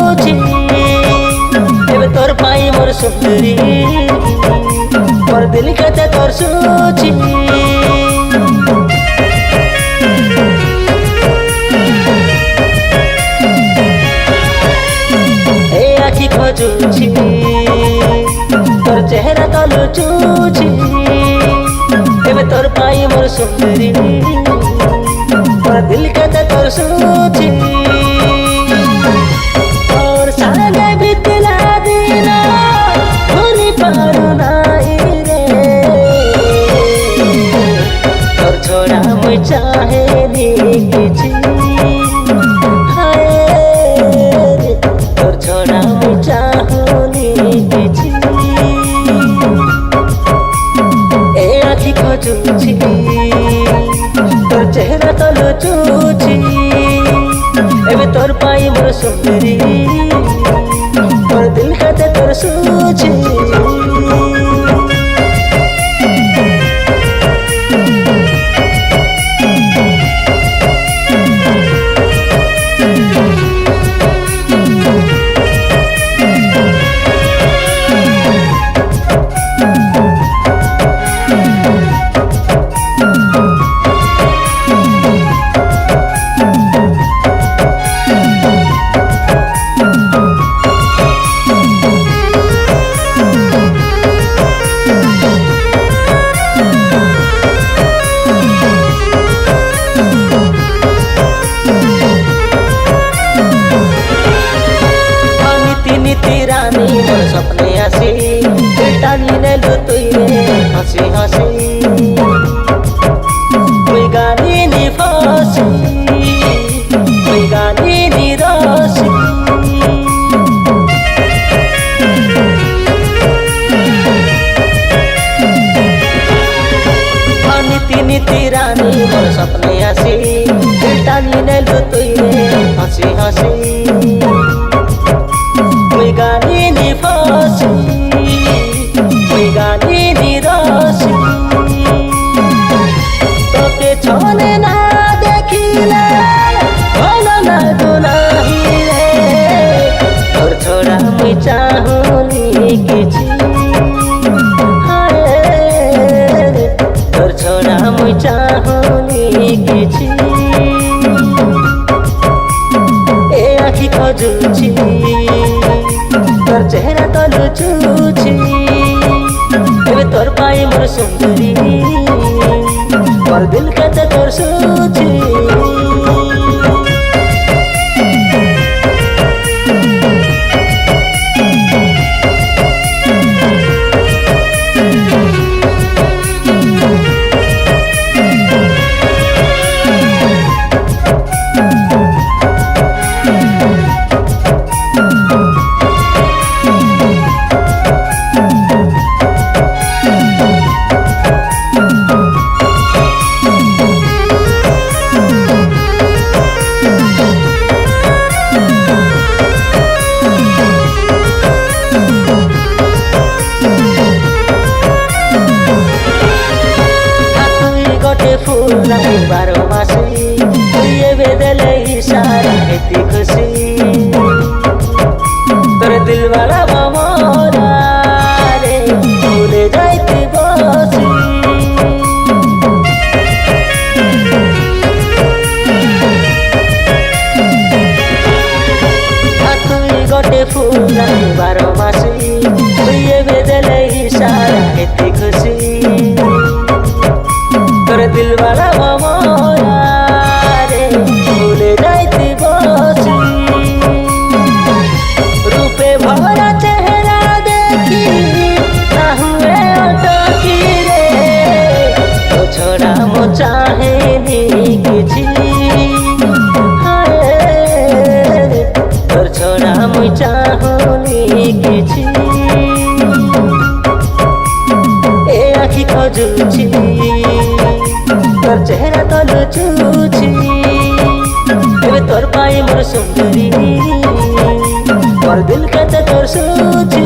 छुची एबे तोर पाई मोर सुंदरी मोर दिल के तोर छुची ए आखी खोजुची तोर चेहरा तलु छुची एबे तोर पाई मोर सुंदरी मोर दिल के तोर छुची और सागे बितला दिना भूली पारू नाई रे तोर छोड़ा मुई चाहे नी किछि हाय रे तोर छोड़ा मुई चाहू नी किछि ए आखी खोजुची तोर चेहरा तलु छुची एबे तोर पाई मोर सुंदरी मोर दिल के तोर छुची मोर सपने आसी टानी नेलु तुई हसी हसी कोई गानी नी फासी कोई गानी नी रासी नीति नीति रानी मोर सपने आसी टानी नेलु तुई हसी हसी कोई गानी नी फासी कोई गानी नी रासी तोके छोने ना देखिले भलो लागो नाही रे तोर छोड़ा मुई चाहूनी किछि हाय रे तोर छोड़ा मुई चाहूनी किछि ए आखी खोजुची तोर चेहरा तलु छुची एबे तोर पाई मोर सुंदरी मोर दिल के तोर छुची फूल नहीं बारो मासी ये बेदले इशारा हेती खुशी तोर दिल वाला मामोरा रे भूले जाती बसी तुई गोटे फूल नहीं बारो मासी ये बेदले इशारा हेती खुशी तोर दिल वाला मामोरा रे भूले जाती बसी रूपे भरा चेहरा देखी ना हुए अटकी रे तो छोड़ा मो चाहे नी किछि हाय रे तोर छोड़ा मुई चाहूनी किछि ए आखी खोजुची तोर चेहरा तलु छुची एबे तोर पाई मोर सुंदरी मोर दिल के तोर छुची